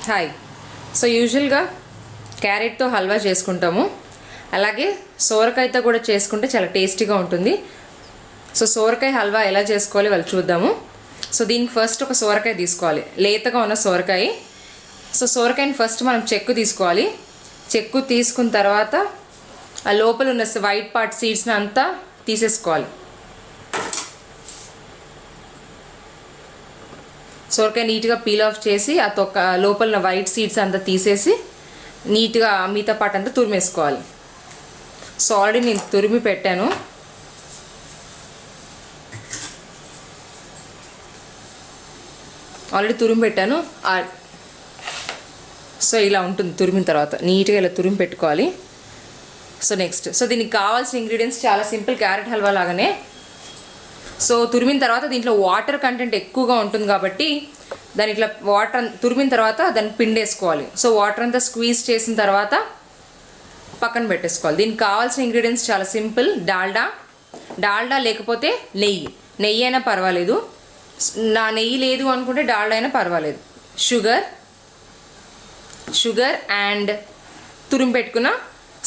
Hi. So యూజువల్గా క్యారెట్తో హల్వా చేసుకుంటాము, అలాగే సోరకాయతో కూడా చేసుకుంటే చాలా టేస్టీగా ఉంటుంది. సో సోరకాయ హల్వా ఎలా చేసుకోవాలి వాళ్ళు చూద్దాము. సో దీనికి ఫస్ట్ ఒక సోరకాయ తీసుకోవాలి, లేతగా ఉన్న సోరకాయ. సో సోరకాయని ఫస్ట్ మనం చెక్కు తీసుకోవాలి. చెక్కు తీసుకున్న తర్వాత ఆ లోపల ఉన్న వైట్ పార్ట్ సీడ్స్ని అంతా తీసేసుకోవాలి. సోరకాయ నీట్గా పీల్ ఆఫ్ చేసి ఆ తొక్క లోపల వైట్ సీడ్స్ అంతా తీసేసి నీట్గా మిగతా పార్ట్ అంతా తురిమేసుకోవాలి. సో ఆల్రెడీ నేను తురిమి పెట్టాను. సో ఇలా ఉంటుంది. తురిమిన తర్వాత నీట్గా ఇలా తురిమి పెట్టుకోవాలి. సో నెక్స్ట్, సో దీనికి కావాల్సిన ఇంగ్రీడియంట్స్ చాలా సింపుల్, క్యారెట్ హల్వా లాగానే. సో తురిమిన తర్వాత దీంట్లో వాటర్ కంటెంట్ ఎక్కువగా ఉంటుంది కాబట్టి దాని ఇట్లా వాటర్ తురిమిన తర్వాత దాన్ని పిండేసుకోవాలి. సో వాటర్ అంతా స్క్వీజ్ చేసిన తర్వాత పక్కన పెట్టేసుకోవాలి. దీనికి కావాల్సిన ఇంగ్రీడియంట్స్ చాలా సింపుల్. డాల్డా లేకపోతే నెయ్యి అయినా పర్వాలేదు. నా నెయ్యి లేదు అనుకుంటే డాల్డా అయినా పర్వాలేదు. షుగర్ అండ్ తురిమి పెట్టుకున్న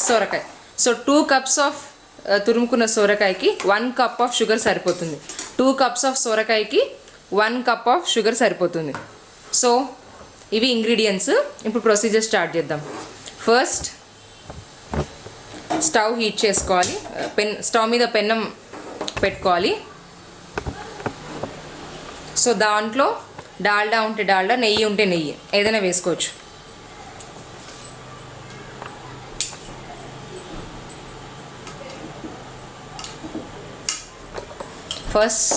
సొరకాయ. సో 2 cups ఆఫ్ తురుముకున్న సొరకాయకి 1 cup ఆఫ్ షుగర్ సరిపోతుంది. 2 cups ఆఫ్ సొరకాయకి 1 cup ఆఫ్ షుగర్ సరిపోతుంది. సో ఇవి ఇంగ్రీడియంట్స్. ఇప్పుడు ప్రొసీజర్ స్టార్ట్ చేద్దాం. ఫస్ట్ స్టవ్ హీట్ చేసుకోవాలి. స్టవ్ మీద పెన్నం పెట్టుకోవాలి. సో దాంట్లో డాల్డా ఉంటే డాల్డా, నెయ్యి ఉంటే నెయ్యి ఏదైనా వేసుకోవచ్చు. ఫస్ట్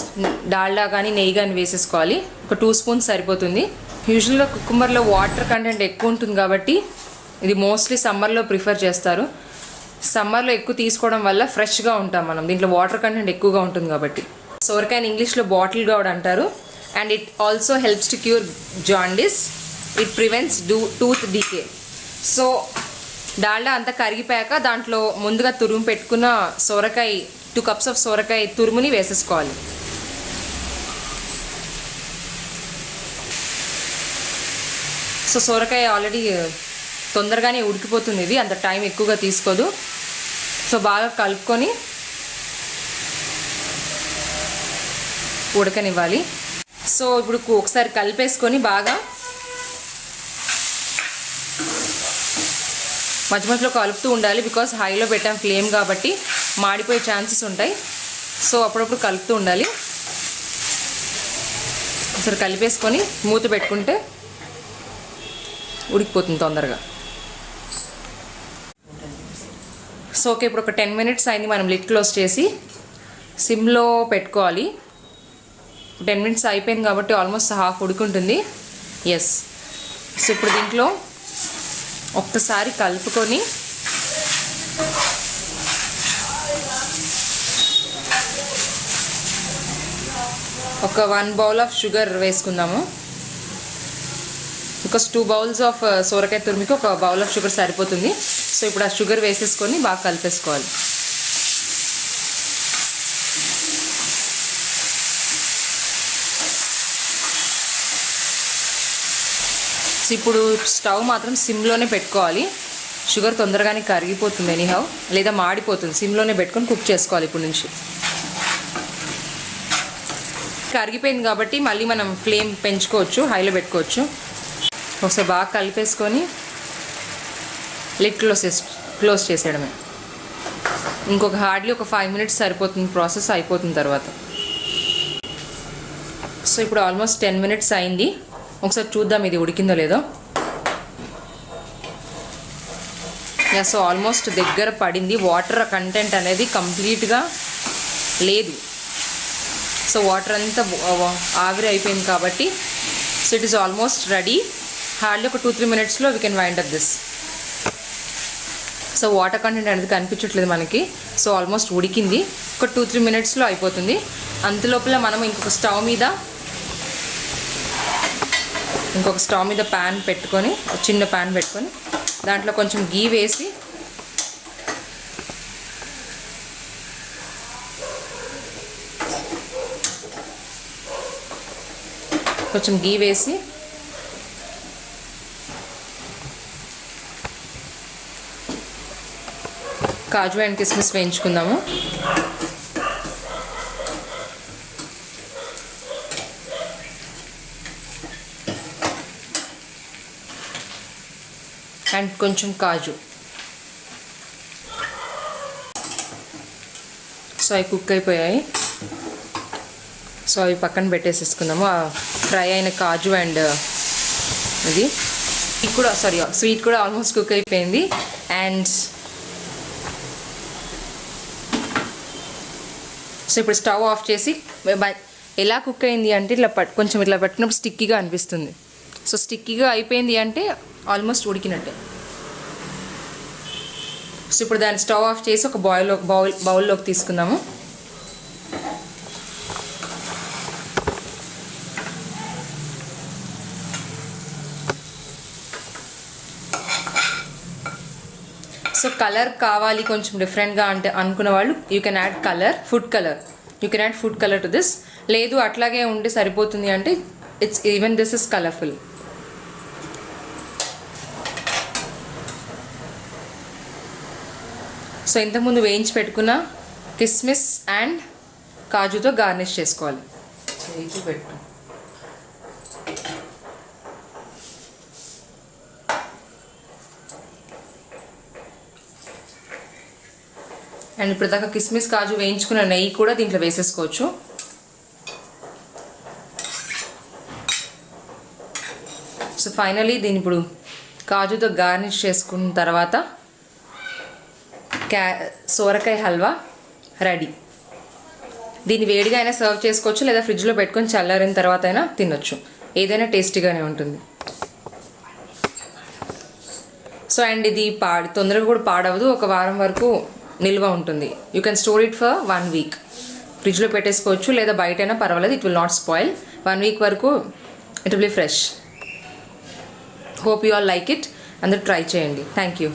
డాల్డా కానీ నెయ్యి కానీ వేసేసుకోవాలి. ఒక 2 spoons సరిపోతుంది. యూజువల్గా కుకుంబర్లో వాటర్ కంటెంట్ ఎక్కువ ఉంటుంది కాబట్టి ఇది మోస్ట్లీ సమ్మర్లో ప్రిఫర్ చేస్తారు. సమ్మర్లో ఎక్కువ తీసుకోవడం వల్ల ఫ్రెష్గా ఉంటాం మనం. దీంట్లో వాటర్ కంటెంట్ ఎక్కువగా ఉంటుంది కాబట్టి. సోరకాయని ఇంగ్లీష్లో బాటిల్ గార్డ్ అంటారు. And it also helps to cure jaundice. It prevents tooth decay. So Dalda అంతా కరిగిపోయాక దాంట్లో ముందుగా తురుము పెట్టుకున్న సోరకాయ 2 cups ఆఫ్ సోరకాయ తురుముని వేసేసుకోవాలి. సో సోరకాయ ఆల్రెడీ తొందరగానే ఉడికిపోతుంది. ఇది అంత టైం ఎక్కువగా తీసుకోదు. సో బాగా కలుపుకొని ఉడకనివ్వాలి. సో ఇప్పుడు ఒకసారి కలిపేసుకొని బాగా మధ్య మధ్యలో కలుపుతూ ఉండాలి. బికాస్ హైలో పెట్టాం ఫ్లేమ్ కాబట్టి మాడిపోయే ఛాన్సెస్ ఉంటాయి. సో అప్పుడప్పుడు కలుపుతూ ఉండాలి. ఒకసారి కలిపేసుకొని మూత పెట్టుకుంటే ఉడికిపోతుంది తొందరగా. సో ఓకే, ఇప్పుడు ఒక 10 minutes అయింది. మనం లిడ్ క్లోజ్ చేసి సిమ్లో పెట్టుకోవాలి. 10 minutes అయిపోయింది కాబట్టి ఆల్మోస్ట్ హాఫ్ ఉడుకుంటుంది. ఎస్. సో ఇప్పుడు దీంట్లో ఒక్కసారి కలుపుకొని ఒక 1 bowl ఆఫ్ షుగర్ వేసుకుందాము. బికాస్ 2 bowls ఆఫ్ సోరకాయ తురిమికి 1 bowl ఆఫ్ షుగర్ సరిపోతుంది. సో ఇప్పుడు ఆ షుగర్ వేసేసుకొని బాగా కలిపేసుకోవాలి. ఇప్పుడు స్టవ్ మాత్రం సిమ్లోనే పెట్టుకోవాలి. షుగర్ తొందరగానే కరిగిపోతుంది ఎనీహౌ, లేదా మాడిపోతుంది. సిమ్లోనే పెట్టుకొని కుక్ చేసుకోవాలి ఇప్పుడు నుంచి. కరిగిపోయింది కాబట్టి మళ్ళీ మనం ఫ్లేమ్ పెంచుకోవచ్చు, హైలో పెట్టుకోవచ్చు. ఒకసారి బాగా కలిపేసుకొని లిడ్ క్లోజ్ చేసేయడమే. ఇంకొక హార్డ్లీ ఒక 5 minutes సరిపోతుంది. ప్రాసెస్ అయిపోతుంది తర్వాత. సో ఇప్పుడు ఆల్మోస్ట్ 10 minutes అయింది. ఒకసారి చూద్దాం ఇది ఉడికిందో లేదో. సో ఆల్మోస్ట్ దగ్గర పడింది. వాటర్ కంటెంట్ అనేది కంప్లీట్గా లేదు. సో వాటర్ అంతా ఆవిరి అయిపోయింది కాబట్టి so it is almost ready. Hardly ఒక 2-3 minutesలో we can wind up this. So water content అనేది కనిపించట్లేదు మనకి. సో ఆల్మోస్ట్ ఉడికింది. ఒక 2-3 minutesలో అయిపోతుంది. అంతలోపల మనం ఇంకొక స్టవ్ మీద ప్యాన్ పెట్టుకొని, చిన్న ప్యాన్ పెట్టుకొని దాంట్లో కొంచెం గీ వేసి కాజు అండ్ కిస్మిస్ వేయించుకుందాము. అండ్ కొంచెం కాజు. సో అవి కుక్ అయిపోయాయి. సో అవి పక్కన పెట్టేసేసుకుందాము. ఫ్రై అయిన కాజు అండ్ ఇది కూడా స్వీట్ కూడా ఆల్మోస్ట్ కుక్ అయిపోయింది. అండ్ సో ఇప్పుడు స్టవ్ ఆఫ్ చేసి ఎలా కుక్ అయింది అంటే కొంచెం ఇట్లా పట్టుకున్నప్పుడు స్టిక్కీగా అనిపిస్తుంది. సో స్టిక్కీగా అయిపోయింది అంటే ఆల్మోస్ట్ ఉడికినట్టే. సో ఇప్పుడు దాన్ని స్టవ్ ఆఫ్ చేసి ఒక బౌల్లోకి తీసుకుందాము. సో కలర్ కావాలి కొంచెం డిఫరెంట్గా అంటే అనుకున్న వాళ్ళు you can add food colour to this. లేదు అట్లాగే ఉంటే సరిపోతుంది అంటే even this is colourful. So ఇంతకుముందు వేయించి పెట్టుకున్న కిస్మిస్ అండ్ కాజుతో గార్నిష్ చేసుకోవాలి. అండ్ ఇప్పుడు దాకా కిస్మిస్ కాజు వేయించుకున్న నెయ్యి కూడా దీంట్లో వేసేసుకోవచ్చు. సో ఫైనలీ దీన్ని ఇప్పుడు కాజుతో గార్నిష్ చేసుకున్న తర్వాత సోరకాయ హల్వా రెడీ. దీన్ని వేడిగా అయినా సర్వ్ చేసుకోవచ్చు, లేదా ఫ్రిడ్జ్లో పెట్టుకొని చల్లారిన తర్వాత అయినా తినొచ్చు. ఏదైనా టేస్టీగానే ఉంటుంది. సో అండ్ ఇది తొందరగా కూడా పాడవదు, ఒక వారం వరకు నిల్వ ఉంటుంది. You can store it for 1 week. ఫ్రిడ్జ్లో పెట్టేసుకోవచ్చు, లేదా బయటైనా పర్వాలేదు. It will not spoil. 1 week వరకు it will be fresh. Hope you all like it. అందరూ ట్రై చేయండి. Thank you.